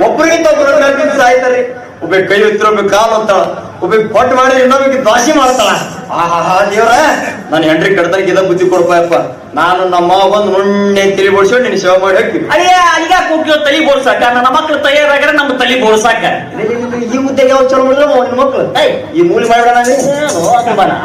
ಒಬ್ಬರಿಗಿಂತ ಒಬ್ಬರು ಸಾಯ್ತಾರ್ರಿ. ಒಬ್ಬ ಕೈ ಎತ್ತಿರ ಒಬ್ಬ ಕಾಲು ಅಂತಾಳ, ಒಬ್ಬ ಪಟ್ಟು ಮಾಡಿ ಇನ್ನೊಬ್ಬ ದ್ವಾಸಿ ಮಾಡ್ತಾಳ. ಆಹಾ ದೇವ್ರ, ನಾನು ಹೆಂಡ್ರಿ ಕಡ್ತನಕ್ಕೆ ಇದ ಬುದ್ಧಿ ಕೊಡ್ಪಯಪ್ಪ. ನಾನು ನಮ್ಮ ಬಂದು ನುಣ್ಣೆ ತಲೆ ಬೋಡ್ಸ್ಕೊಂಡು ನಿನ್ನ ಸೇವೆ ಮಾಡಿ ಹಾಕಿ. ಅಯ್ಯ ಈಗ ಕೂಗ್ಯೋ ತಲಿ ಬೋಡ್ಸಾಕ, ನನ್ನ ಮಕ್ಳು ತಯಾರಾಗ್ರೆ ನಮ್ಮ ತಲಿ ಬೋಡ್ಸಾಕ. ಈ ಹುದ್ದೆಗೆ ಯಾವ ಚಲೋ ಮಾಡಿದ್ರು ನಿನ್ನ ಮಕ್ಳು ಈ ಮೂಲಿ ಮಾಡೋಣ.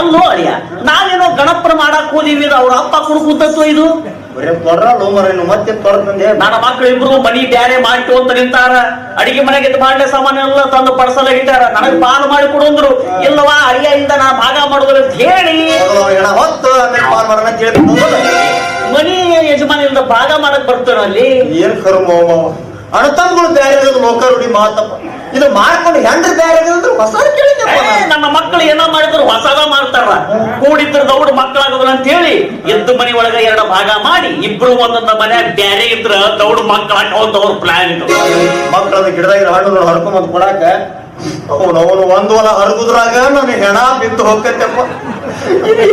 ಅಲ್ಲೋ ಅಳಿಯ, ನಾವೇನೋ ಗಣಪನ ಮಾಡಕ್ ಹೋದಿವಿ, ಅವ್ರ ಅಪ್ಪ ಕುಡ್ಕುತ್ತೋ ಇದು ಬರೀ ತೊಡ್ರಲ್ಲ ಮರೇನು ಮತ್ತೆ ತೊಡ್ತಂದೆ. ನನ್ನ ಮಕ್ಳು ಇಬ್ರು ಮನಿ ಬ್ಯಾರೆ ಮಾಡ್ತು ಅಂತ ನಿಂತಾರ. ಅಡಿಗೆ ಮನೆಗೆ ಮಾಡ್ಲೆ ಸಾಮಾನು ಎಲ್ಲ ತಂದು ಪಡಸಲ ಇಟ್ಟಾರ. ನನಗ್ ಪಾಲು ಮಾಡಿ ಕೊಡಂದ್ರು. ಇಲ್ಲವಾ ಅಳಿಯಿಂದ ನಾ ಭಾಗ ಮಾಡುದ್ರ ಅಂತ ಹೇಳಿ ಹೊತ್ತು ಆಮೇಲೆ ಪಾಲ್ ಮಾಡೋಣ ಅಂತ ಹೇಳಿ ಮನಿ ಯಜಮಾನಿಂದ ಭಾಗ ಮಾಡಕ್ ಬರ್ತಾರ. ಅಲ್ಲಿ ಏನ್ ಕರ್ಮ ಅಣತಂಗಳು ಬೇರೆ ಲೋಕ ರೂಢಿ ಮಾತಪ್ಪ. ಇದು ಮಾಡ್ಕೊಂಡು ಹೆಂಡ್ರು ಬೇರೆ ಹೊಸ ನನ್ನ ಮಕ್ಕಳು ಏನೋ ಮಾಡಿದ್ರು ಹೊಸದ ಮಾಡ್ತಾರ. ಕೂಡಿದ್ರ ದೌಡ್ ಮಕ್ಕಳಾಗದ್ರ ಅಂತ ಹೇಳಿ ಎದ್ದು ಮನಿ ಒಳಗ 2 ಭಾಗ ಮಾಡಿ ಇಬ್ರು ಒಂದೊಂದ ಮನ್ಯಾಗ ಬ್ಯಾರೆ ಇದ್ರ ದೌಡ್ ಮಕ್ಕಳಾಕ ಅವ್ರ ಪ್ಲಾನ್ ಇತ್ತು. ಮಕ್ಕಳದ ಗಿಡದಾಗ ಹಣ್ಣು ಹರ್ಕೊಂಬಂದ್ ಕೊಡಾಕ ಅವನು ಒಂದು ಹೊಲ ಹರಗುದ್ರಾಗ ನಾನು ಹೆಣ ಬಿದ್ದು ಹೋಗತ್ತಪ್ಪ.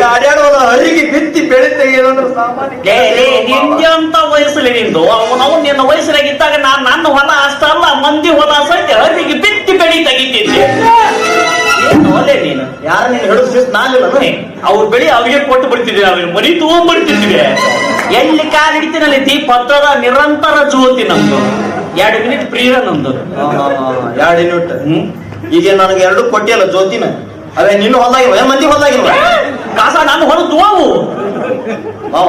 ಎರಡೆರಡು ಹೊಲ ಹರಿಗೆ ಬಿತ್ತಿ ಬೆಳಿತೆ ಏನಂದ್ರೆ ಸಾಮಾನ್ಯ ನಿಂದೆ ಅಂತ ವಯಸ್ಸಲ್ಲಿ ನಿಂದು ಅವನವ್ ನಿನ್ನ ವಯಸ್ಸಿನಾಗಿದ್ದಾಗ ನಾನ್ ನನ್ನ ಹೊಲ ಅಷ್ಟ ಅಲ್ಲ ಮಂದಿ ಹೊಲ ಸಹಿತ ಹರಿಗೆ ಬಿತ್ತಿ ಬೆಳಿ ತೆಗಿತಿದ್ದೆ. ಒಲೆ ನೀನು ಯಾರ ನೀನು ಹೇಳುದು ನಾನಿಲ್ಲ ಅವ್ರ ಬೆಳಿ ಅವ್ರಿಗೆ ಕೊಟ್ಟು ಬಿಡ್ತಿದ್ವಿ, ಅವ್ರಿಗೆ ಮನಿ ತಗೊಂಡ್ಬಿಡ್ತಿದ್ವಿ. ಎಲ್ಲಿ ಕಾಲ್ ಹಿಡಿತೀನಲ್ಲಿ ಪತ್ರದ ನಿರಂತರ ಜ್ಯೋತಿ ನಮ್ದು. 2 ಮಿನಿಟ್ ಪ್ರಿಯ ನಂದು. 2 ಯೂನಿಟ್. ಈಗ ನನಗೆ 2 ಕೊಟ್ಟಿಯಲ್ಲ ಜ್ಯೋತಿನ, ಅವೇ ನಿನ್ನ ಹೊಲ್ದಾಗಿಲ್ವ ಮಂದಿ ಹೊಲ್ದಾಗಿಲ್ವ? ಕಾಸ ನಾನು ಹೊರತು ಅವು ಮಾವ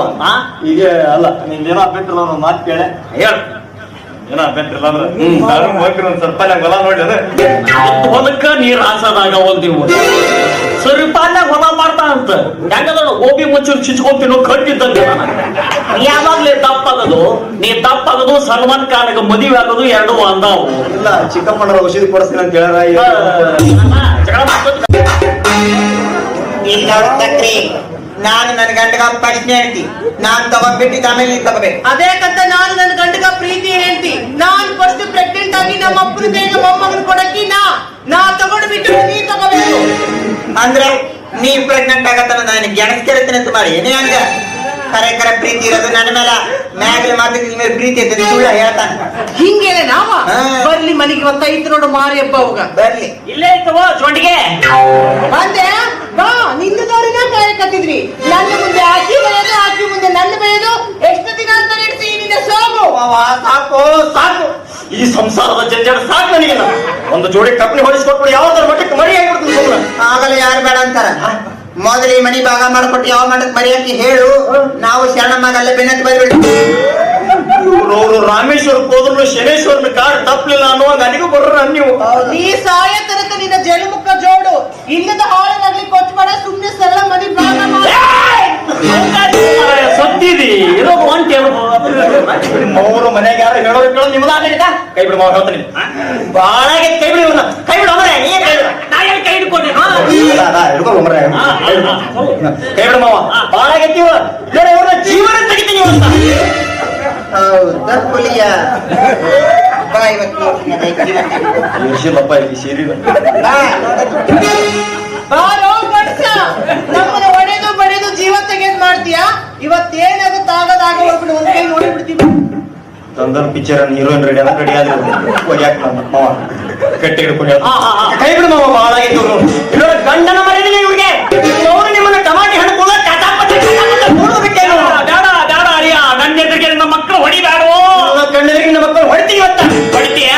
ಈಗ ಅಲ್ಲ ನಿಂದೇನೋ ಅಭ್ಯಂತರ ಮಾತು ಕೇಳೆ ಹೇಳು. ಏನೋ ಅಭ್ಯಂತರ ಅಂದ್ರೆ ಒಂದ್ ಸ್ವಲ್ಪ ಹೊಲ ನೋಡಿ ಹೊಲಕ್ಕ ನೀರ್ ಹಾಸದಾಗ ಒಂದಿವು ಸರಿಪಾಲ್ಯಾಗ ಹೊಲ ಮಾಡ್ತಾ ಅಂತ ಹೆಂಗದ ಗೋಬಿ ಮುಂಚೂರು ಚಿಚ್ಕೊಂತಿನೋ ಕಟ್ಟಿದ್ದಂಗೆ. ಯಾವಾಗ್ಲೇ ದಪ್ಪಾಗದು, ನೀ ದಪ್ಪಾಗದು ಸಲ್ಮಾನ್ ಖಾನ್ಗೆ ಮದುವೆ ಆಗೋದು 2 ಅಂದಾವು. ಇಲ್ಲ ಚಿಕ್ಕಪ್ಪನ ಔಷಧಿ ಕೊಡಿಸ್ತೀನಿ ಅಂತ ಹೇಳ ನಾನು ನನ್ನ ಗಂಡಗ ಪ್ರಶ್ನೆ ಹೇಳ್ತಿ, ನಾನ್ ತಗೊಂಡ್ಬಿಟ್ಟಿದ್ದ ಆಮೇಲೆ ನೀನ್ ತಗೋಬೇಕು. ಅದೇಕಂತ ನಾನು ನನ್ನ ಗಂಡಗ ಪ್ರೀತಿ ಹೇಳ್ತಿ. ನಾನ್ ಫಸ್ಟ್ ಪ್ರೆಗ್ನೆಂಟ್ ಆಗಿ ನಮ್ಮ ಅಪ್ಪನ ಬೇಗ ಮೊಮ್ಮಗನ್ ಕೊಡಕ್ಕಿ ನಾ ತಗೊಂಡು ಬಿಟ್ಟು ನೀ ತಗೋಬೇಕು. ಅಂದ್ರೆ ನೀ ಪ್ರೆಗ್ನೆಂಟ್ ಆಗತ್ತ ನಾನು ಗೆಣಸ್ ಕೇಳ್ತೀನಿ ಅಂತ ಮಾಡಿ ಏನೇ ಹಂಗ ಕರೆ ಪ್ರೀತಿ ಇರೋದು ನನ್ನ ಮೇಲೆ ಮ್ಯಾಗಲಿ ಮಾತ್ರ ನಿಮ್ಮ ಪ್ರೀತಿ ಐತೆ ಸುಳ್ಳ ಹೇಳ್ತಾನೆ. ಹಿಂಗೇನೆ ನಾವ ಬರ್ಲಿ ಮನೆಗೆ ಇವತ್ತೈದು ನೋಡು ಮಾರಿ ಹಬ್ಬ ಹೋಗ ಬರ್ಲಿ. ಇಲ್ಲೇ ಇರ್ತವೋ ಚೊಂಡಿಗೆ ಬಂದೆ ಬಾ. ನಿನ್ನ ದಾರಿನ ಕಾಯಕತ್ತಿದ್ರಿ. ನನ್ನ ಮುಂದೆ ಆಕಿ ಬಯೋದು, ಆಕಿ ಮುಂದೆ ನನ್ನ ಬಯೋದು. ಎಷ್ಟು ದಿನ ಅಂತ ನಡೆಸಿ ನಿನ್ನ ಸೋಗು. ಸಾಕು ಸಾಕು, ಈ ಸಂಸಾರದ ಜಂಜಾಟ ಸಾಕು ನನಗೆ. ಒಂದು ಜೋಡಿ ಕಪ್ಪಲಿ ಹೊಡಿಸ್ಕೊಟ್ಬಿಡು, ಯಾವ್ದಾರ ಮಟ್ಟಕ್ಕೆ ಮರಿ ಆಗ್ಬಿಡ್ತೀನಿ. ಆಗಲ್ಲ ಯಾರು ಬೇಡ ಅಂತಾರ. ಮೊದಲು ಈ ಮನಿ ಭಾಗ ಮಾಡ್ಕೊಟ್ಟು ಯಾವ ಮಟ್ಟಕ್ಕೆ ಮರಿಯಾಕಿ ಹೇಳು, ನಾವು ಶರಣಮ್ಮಾಗ ಅಲ್ಲೇ ಬೆನ್ನತ್ತಿ ಬಂದ್ಬಿಡ್ತೀವಿ. ಅವರು ರಾಮೇಶ್ವರಕ್ಕೆ ಹೋದ್ರು ಶನೇಶ್ವರನ ಕಾಡ್ ತಪ್ಪಲಿಲ್ಲ ಅನ್ನುವಾಗ ನನಗೂ ಬರ್ರ ನೀವು. ನೀ ಸಾಯ ತನಕ ನಿನ್ನ ಜಲಮುಖ ಜೋಡು. ಇಲ್ಲದ ಹಾಳಾಗ್ಲಿ ಕೊಟ್ಟು ಬೇಡ, ಸುಮ್ಮನೆ ಸರಳ ಮನಿ ಭಾಗ ಮಾಡಿ ಸತ್ತಿದಿ ಇರೋದು ಒಂಟಿ ಅವರು ಮನೆಯಾಗ ಯಾರು ಹೇಳೋದು ನಿಮ್ದಾಗಲಿಲ್ಲ. ಕೈ ಬಿಡು ಮಾವ, ಹೇಳ್ತಾನೆ ಬಾಳ ಕೈ ಬಿಡಿ, ಕೈ ಬಿಡು ಅವರೇ. ನಾ ಏನು ಕೈ ಹಿಡ್ಕೊಂಡೆ ಕೈ ಬಿಡು ಮಾವ, ಬಾಳ ಆಗೈತಿವ ಇವ್ರನ್ನ ಜೀವನ ತೆಗಿತೀನಿ ಅಂತ. ದಪ್ಪುಲಿಯ ಬಾ ಇವತ್ತು ಇರ್ಸಿಲ್ಲಪ್ಪ ಇಲ್ಲಿ ಸೇರಿದ ಬಾರೋ ಗಡ್ಸ. ನಮ್ಮನ್ನ ಒಡೆದು ಬಡೆದು ಜೀವ ತೆಗೆದ್ ಮಾಡ್ತೀಯಾ? ಇವತ್ತೇನಾಗುತ್ತೆ ಆಗದಾಗ ಹೋಗ್ಬಿಡು, ಒಂದ್ ಕೈ ನೋಡಿ ಬಿಡ್ತೀವಿ. ತಂದನ್ ಪಿಕ್ಚರ್ ಹೀರೋಯಿನ್ ರೆಡಿ ಆದ್ರೆ ಮಾವ ಗಟ್ಟಿ ಹಿಡ್ಕೊಂಡು ಕೈ ಬಿಡು ಮಾವ, ಬಾಳ ಆಗೈತಿ ಇವ್ರು. ಇವ್ರ ಗಂಡನ ಮರೆಯಲಿಲ್ಲ ಇವ್ರಿಗೆ. ಅವರು ನಿಮ್ಮನ್ನ ಟಮಾಟಿ ಹಣ್ಣು ಕೂಡ ನೋಡ್ಬೇಕೇನು? ಬೇಡ ಬೇಡ ಅರಿಯ, ನನ್ನ ಎದುರಿಗೆ ನನ್ನ ಮಕ್ಕಳು ಹೊಡಿಬೇಡೋ. ಕಣ್ಣೆದುರಿಗೆ ನಮ್ಮ ಮಕ್ಕಳು ಹೊಡಿತೀವಿ ಅಂತ. ಹೊಡಿತೀಯ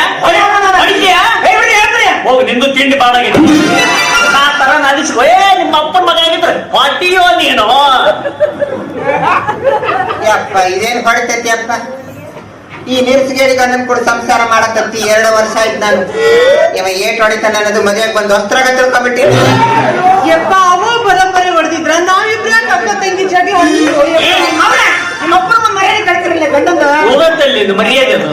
ಹೋಗು, ನಿಂದು ತಿಂಡಿ ಬಾಡಾಗಿದೆ. ಆ ತರ ನದಿಸ್ಕೋ. ನಿಮ್ಮ ಅಪ್ಪನ ಮಗ ಆಗಿದ್ರೆ ಹೊಟ್ಟಿಯೋ ನೀನು. ಯಪ್ಪ ಇದೇನು ಹೊಡಿತೈತಿ ಅಪ್ಪ. ಈ ನಿರ್ಸಿಗೇರಿ ಗಂಡನ್ ಕೂಡ ಸಂಸಾರ ಮಾಡಕತ್ತಿ 2 ವರ್ಷ ಆಯ್ತು. ನಾನು ಇವ ಏಟ್ ಹೊಡಿತಾನೆ ಅನ್ನೋದು ಮದುವೆಗೆ ಬಂದು ವಸ್ತ್ರಾಗ ತಿಳ್ಕೊಂಡ್ಬಿಟ್ಟಿ. ಯಪ್ಪ ಅವ ಬರೋಬ್ಬರಿ ಹೊಡೆದಿದ್ರ ನಾವಿಬ್ರ ಅಕ್ಕ ತಂಗಿ ಜಡಿ ಹೊಡೆದಿದ್ರು. ಹೋಗತ್ತಲ್ಲಿ ಮರ್ಯಾದೆ ಅದು.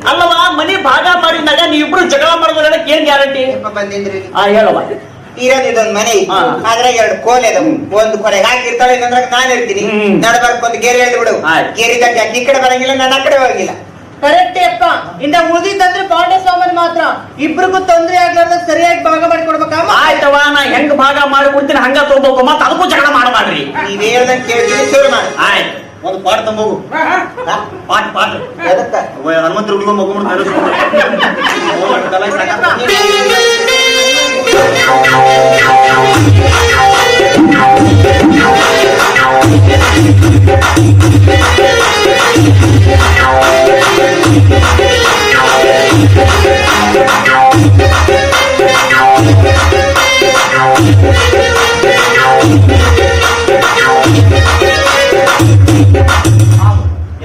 ಅಲ್ಲವಾ ಮನಿ ಭಾಗ ಮಾಡಿದಾಗ ನೀವಿಬ್ರು ಜಗಳ ಮಾಡಿದ್ರೆ ಏನ್ ಗ್ಯಾರಂಟಿ? ಬಂದಿದ್ರಿ ಹೇಳವ. ಇರೋದಿದೊಂದು ಮನೆ, ಅದ್ರಾಗ 2 ಕೋಲೆ ಅದಾವ. ಒಂದು ಕೊನೆಗೆ ಹಾಕಿರ್ತಾಳೆ, ಇನ್ನೊಂದ್ರಾಗ ನಾನು ಇರ್ತೀನಿ. ನಡ್ಬರ್ಕ್ ಒಂದು ಗೆರೆ ಎಳ್ದು ಬಿಡು. ಗೆರೆ ತಟ್ಟಿ ಹಾಕಿ ಈ ಕಡೆ ಬರಂಗಿಲ್ಲ, ನಾನು ಆ ಕಡೆ ಹೋಗಿಲ್ಲ. ಕರೆಕ್ಟ್ ಅಪ್ಪ. ಇನ್ನ ಉಳಿದಿದ್ದಂದ್ರೆ ಬಾಂಡೆ ಸಾಮಾನು ಮಾತ್ರ. ಇಬ್ರಿಗೂ ತೊಂದ್ರೆ ಆಗ್ಲಾರ್ದ ಸರಿಯಾಗಿ ಭಾಗ ಮಾಡಿ ಕೊಡ್ಬೇಕಮ್ಮ. ಆಯ್ತವ, ನಾ ಹೆಂಗ್ ಭಾಗ ಮಾಡಿ ಕೊಡ್ತೀನಿ ಹಂಗ ತಗೋಬೇಕು. ಮತ್ತ ಅದಕ್ಕೂ ಜಗಳ ಮಾಡಬೇಡ್ರಿ. ನೀವ್ ಹೇಳ್ದಂಗೆ ಕೇಳ್ತೀನಿ, ಶುರು ಮಾಡಿ. ಆಯ್ತು, ಒಂದು ಪಾಠ ತಂಬೋಗು ಪಾಠ ಎದಕ್ಕ ಹನುಮಂತರಿಗೂ ಮಗು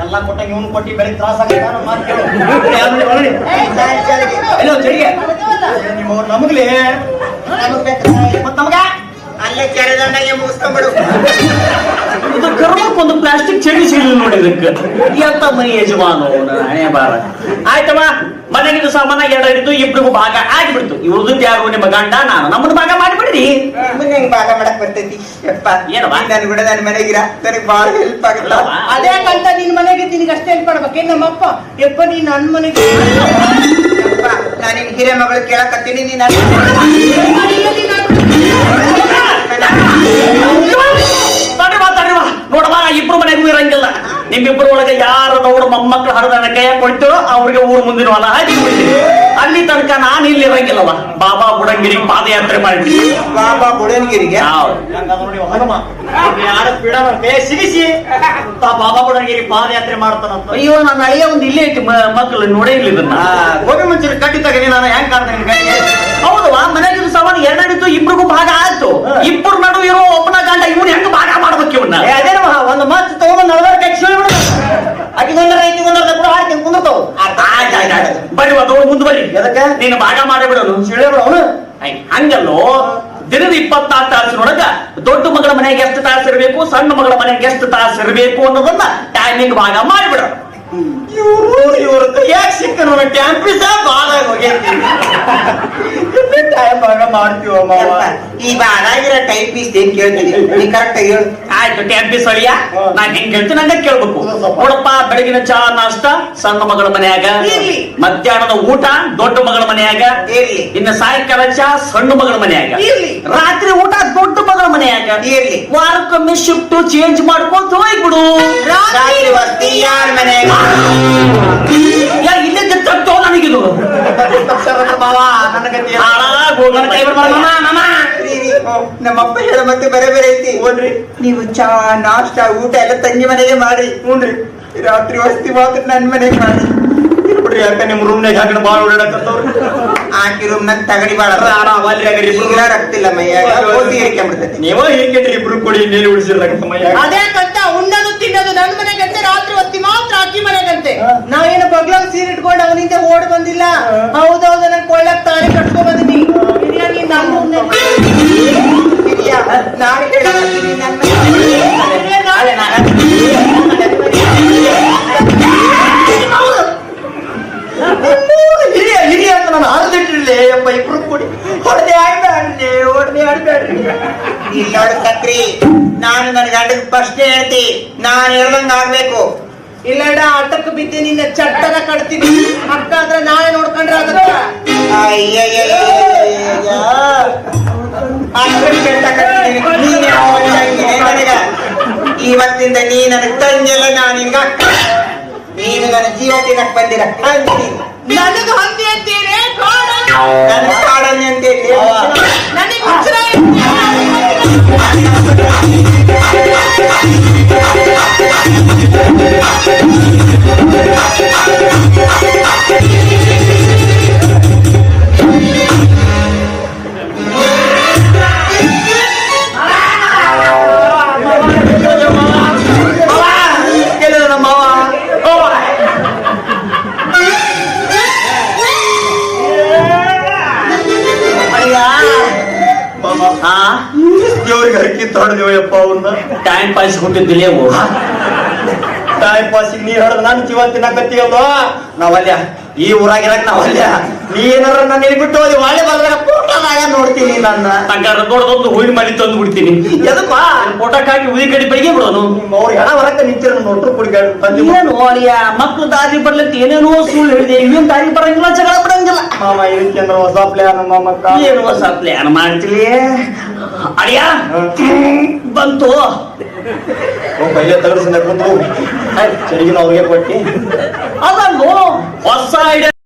ಎಲ್ಲ ಕೊಟ್ಟ ಇವನು ಕೊಟ್ಟಿ ಬೆಳಗ್ಗೆ ತ್ರಾಸ ಎಲ್ಲೋ ಚಳಿಗೆ ನಿಮ್ಮ ನಮಗ್ಲಿ ಮತ್ತ ನಮಗ ಅಲ್ಲೇ ಕೆರೆದಂಡಗೆ ಮುಗಿಸ್ಕೊಂಡ್ಬಿಡು. ಇದು ಕರ್ಮಕ್ಕೊಂದು ಪ್ಲಾಸ್ಟಿಕ್ ಚಳಿ ಸಿಗಲಿ ನೋಡಿ ಇದಕ್ಕೆ ಎಂತ ಮೈ ಯಜಮಾನು ಹಣೆ ಬಾರ. ಆಯ್ತಮ್ಮ ಮನೆಗಿದ್ದು ಸಾಮಾನ ಎರಡು ಹಿಡಿದು ಇಬ್ರಿಗೂ ಭಾಗ ಆಗಿಬಿಡ್ತು. ಇವ್ರದ್ದು ಯಾರು ನಿಮ್ಮ ಗಂಡ ನಾನು ನಮ್ಮದು ಭಾಗ ಮಾಡಿಬಿಡ್ರಿ. ಮುಂದೆ ಹೆಂಗ್ ಭಾಗ ಮಾಡಕ್ ಬರ್ತೈತಿ ಯಪ್ಪ. ಏನವ್ವ? ನಾನು ಕೂಡ ನನ್ನ ಮನೆಗಿರ ನನಗೆ ಬಹಳ ಹೆಲ್ಪ್ ಆಗುತ್ತ. ಅದೇ ಕಂತ ನಿನ್ ಮನೆಗೆ ನಿನಗೆ ಅಷ್ಟೇ ಹೆಲ್ಪ್ ಮಾಡ್ಬೇಕೆ ನಮ್ಮಪ್ಪ? ಯಪ್ಪ ನೀನ್ ನನ್ ಮನೆಗೆ ನಾನು ನಿನ್ ಹಿರೇ ಮಗಳು ಕೇಳಕತ್ತೀನಿ. ನೀನ್ ತಡಿವಾ ನೋಡವಾ ಇಬ್ರು ಮನೆಗೂ ಇರಂಗಿಲ್ಲ. ನಿಮ್ಮಿಬ್ಬರು ಒಳಗೆ ಯಾರು ನೋಡು ಮೊಮ್ಮಕ್ಳು ಹರಿದ ಕೈಯ ಕೊಡ್ತೀರೋ ಅವ್ರಿಗೆ ಊರು ಮುಂದಿನ ಹೊಲ ಹಾಕಿ ಅಲ್ಲಿ ತನಕ ನಾನು ಇಲ್ಲಿ ಇರಂಗಿಲ್ಲವ. ಬಾಬಾ ಬುಡಂಗಿರಿಗೆ ಪಾದಯಾತ್ರೆ ಮಾಡಿದ್ವಿ. ಬಾಬಾ ಬುಡನ್ಗಿರಿಗೆ ಸಿಗಿಸಿ ಬಾಬಾ ಬುಡಂಗಿರಿ ಪಾದಯಾತ್ರೆ ಮಾಡ್ತಾನಂತ. ಅಯ್ಯೋ ನಾನು ಅಳಿಯ ಒಂದು ಇಲ್ಲೇ ಐತಿ ಮಕ್ಕಳು ನೋಡೇ ಇಲ್ಲ ಇದನ್ನ. ಗೋಬಿ ಮಂಚೂರಿ ಕಟ್ಟಿ ತಗನಿ ನಾನು ಹೆಂಗ್ ಕಾಣ್ತೇನೆ. ಹೌದವಾ ಮನೆಗಿದ್ದು ಸಾಮಾನು ಎರಡಿದ್ದು ಇಬ್ರಿಗೂ ಭಾಗ ಆಯ್ತು. ಇಬ್ಬರು ನಡು ಇರೋ ಒಬ್ಬನ ಗಂಡ ಇವನ್ ಹೆಂಗ್ ಭಾಗ ಮಾಡ್ಬೇಕು ಇವನ್ನ? ಅದೇನವ ಒಂದು ಮಾತು ತಗೊಂಡ್ ನಲ್ವರ ಕೈ ಶಿಳ್ಬಿಡ ಅಕ್ಕಿಗೊಂದರ ಐತಿಗೊಂದರ ಕೂಡ ಹಾಕಿ ಕುಂದಿರ್ತಾವ. ಬರ್ರಿ ಅದೋಡು ಮುಂದೆ ಬರ್ರಿ. ಎದಕ್ಕೆ ನೀನು ಭಾಗ ಮಾಡಿಬಿಡೋನು ಶಿಳ್ಬಿಡ ಅವನು ಹಂಗಲ್ಲೋ. ದಿನದ 24 ತಾಸಿನೊಳಗ ದೊಡ್ಡ ಮಗಳ ಮನೆಗೆ ಎಷ್ಟು ತಾಸು ಇರಬೇಕು, ಸಣ್ಣ ಮಗಳ ಮನೆಗೆ ಎಷ್ಟು ತಾಸು ಇರಬೇಕು ಅನ್ನೋದನ್ನ ಟೈಮಿಂಗ್ ಭಾಗ ಮಾಡಿಬಿಡ. ಇವ್ರ ಯಾಕೆ ಸಿಕ್ಕ ಟ್ಯಾಂಪಿಸ ಬಾಳ ಹೋಗೈತಿ. ಟೈಮ್ ಭಾಗ ಮಾಡ್ತೀವ ಮಾವ. ಈ ಬಾದಾಗಿರೋ ಟೈಪ್ ಪೀಸ್ ಏನ್ ಕೇಳ್ತೀನಿ ನೀ ಕರೆಕ್ಟ್ ಆಗಿ ಹೇಳು. ಆಯ್ತು ಟ್ಯಾಂಪಿ ಸಳಿಯ ನಾನ್ ಹೆಂಗ್ ಹೇಳ್ತೀನಿ ಹಂಗ ಕೇಳ್ಬೇಕು. ನೋಡಪ್ಪ ಬೆಳಗಿನ ಚಾ ನಾಷ್ಟ ಸಣ್ಣ ಮಗಳ ಮನೆಯಾಗ, ಇರ್ಲಿ. ಮಧ್ಯಾಹ್ನದ ಊಟ ದೊಡ್ಡ ಮಗಳ ಮನೆಯಾಗ, ಇರ್ಲಿ. ಇನ್ನು ಸಾಯಂಕಾಲ ಚಾ ಸಣ್ಣ ಮಗಳ ಮನೆಯಾಗ, ಇರ್ಲಿ. ರಾತ್ರಿ ಊಟ ದೊಡ್ಡ ಮಗಳ ಮನೆಯಾಗ. ಇರ್ಲಿ. ವಾರಕ್ಕೊಮ್ಮೆ ಶಿಫ್ಟ್ ಚೇಂಜ್ ಮಾಡ್ಕೊಂತ ಹೋಗ್ಬಿಡು. ರಾತ್ರಿ ವಸ್ತಿ ಯಾರ ಮನೆಯಾಗ? ಇಲ್ಲೇ ತಟ್ಟೋ ನನಗಿದು ಮಾವ ನನಗತಿ ನಮ್ಮಪ್ಪ ಹೇಳ ಮತ್ತೆ ಬೇರೆ ಬೇರೆ ಐತಿ. ಹೋದ್ರಿ ನೀವು ಚಾ ನಾಷ್ಟ ಊಟ ಎಲ್ಲ ತಂಗಿ ಮನೆಗೆ ಮಾಡಿ. ಹ್ಞೂನ್ರಿ ರಾತ್ರಿ ವಸ್ತಿ ಮಾತ್ರ ನನ್ ಮನೆಗೆ ಮಾಡಿ ಬಿಡ್ರಿ. ಯಾಕ ನಿಮ್ ರೂಮ್ನಾಗ ಹಾಕಿನ ಬಾಳ ಓಡಾಡಕತ್ತವ್ರಿ. ಆಕಿ ರೂಮ್ನಾಗ ತಗಡಿ ಬಾಳ ರಕ್ತಿಲ್ಲ ಮೈಯಾಗ ಇರ್ಕೊಂಡ್ಬಿಡ್ತೈತಿ. ನೀವ ಹೇಗಿದ್ರಿ ಇಬ್ರು ಕೊಡಿ ನೀರು ಉಳಿಸಿರ್ಲಕ್ಕ ಮೈಯಾಗ. ಅದೇ ಕಂತ ಉಣ್ಣದು ತಿನ್ನೋದು ನನ್ ಮನೆಗಂತೆ, ರಾತ್ರಿ ಹೊತ್ತಿ ಮಾತ್ರ ಅಕ್ಕಿ ಮನೆಗಂತೆ. ನಾವೇನು ಬಗ್ಲಾಗ ಸೀರೆ ಇಟ್ಕೊಂಡು ಅವನಿಂದ ಓಡ್ ಬಂದಿಲ್ಲ. ಹೌದೌದು ನನ್ ಕೊಳ್ಳಕ್ ತಾಳಿ ಕಟ್ಕೊಂಡ್ ಬಂದಿನಿ. ನೀನ್ ನನ್ನ ಮುಂದೆ ನಾನು ಹೇಳಕತ್ತೀನಿ ನನ್ನ ಹಿರಿಯ ಅಂತ ನಾನು ಆರ್ದಿಟ್ಟಿರ್ಲಿ ಅಪ್ಪ ಇಬ್ರು ಕೂಡಿ ಹೊಡೆದೇ ಆಡ್ಬೇಡ್ರಿ. ಇಲ್ಲೋಡು ಸಕ್ರಿ, ನಾನು ನನ್ನ ಗಂಡಗೆ ಪ್ರಶ್ನೆ ಹೇಳ್ತಿ. ನಾನು ಹೇಳ್ದಂಗ ಆಗ್ಬೇಕು. ಇಲ್ಲಡ ಆಟಕ್ಕೆ ಬಿದ್ದೆ ನಿನ್ನ ಚಟ್ಟನ ಕಟ್ತೀನಿ. ಅಕ್ಕ ಆದ್ರೆ ನಾಳೆ ನೋಡ್ಕೊಂಡ್ರೆ ಅದಕ್ಕ ಇವತ್ತಿಂದ ನೀ ನನಗೆ ತಂಗಿಲ್ಲ, ನಾನು ನಿನ್ಗ ನೀನು ನನ್ನ ಜೀವ ತಿನ್ನಕ್ ಬಂದಿರ. ನನಗೆ ಹಂದಿ ಅಂತೀರಿ, ನನ್ನ ಕಾಡಲ್ಲಿ ಅಂತ ನನಗೆ ಹುಚ್ಚರ ದೇವ್ರಿಗೆ ಹರಕಿ ತೊಡೆದೇವಪ್ಪ ಅವ್ರನ್ನ. ಟೈಮ್ ಪಾಸ್ ಕೊಟ್ಟಿದ್ದಿಲ್ಲ ಟೈಮ್ ಪಾಸಿಗೆ ನೀ ಹೊಡೆದ್ ನನ್ ಜೀವ ತಿನ್ನಕತ್ತೀವಲ್ವ ನಾವಲ್ಯ. ಈ ಊರಾಗಿರಕ್ ನಾವಲ್ಯ. ನೀನಾರ ನನ್ನ ಬಿಟ್ಟು ಹೋದಿ ಒಳ್ಳೆ ಬಂದಾಗ ಫೋಟೋದಾಗ ನೋಡ್ತೀನಿ ನನ್ನ. ಹಂಗಾರ ನೋಡದೊಂದು ಹೂವಿನ ಮಲಿ ತಂದು ಬಿಡ್ತೀನಿ. ಎದಪ್ಪ ಫೋಟೋಕ್ಕಾಗಿ ಉದಿ ಕಡೆ ಬೈಗೆ ಬಿಡೋನು. ಅವ್ರ ಹೆಣ ಹೊರಕ್ಕೆ ನಿಂತಿರ ನೋಡ್ರು ಕುಡಿಗಾಡು ತಂದಿ ಏನು ಅಳಿಯ ಮಕ್ಳು ದಾರಿ ಬರ್ಲತ್ತಿ ಏನೇನೋ ಸುಳ್ಳು ಹೇಳಿದೆ. ಇವೇನ್ ದಾರಿ ಬರಂಗಿಲ್ಲ, ಜಗಳ ಬಿಡಂಗಿಲ್ಲ. ಮಾಮ ಇದಕ್ಕೆ ಹೊಸ ಪ್ಲಾನ್ ಮಾಮಕ್ಕ. ಏನು ಹೊಸ ಪ್ಲಾನ್ ಮಾಡ್ತೀವಿ ಅಳಿಯ ಬಂತು. ಪೈಲೆ ತಗಡಿಸಿದ ಕುಂತು ಚರಿಗಿನ ಅವ್ರಿಗೆ ಕೊಟ್ಟಿ ಅದನ್ನು ಹೊಸ ಐಡಿಯಾ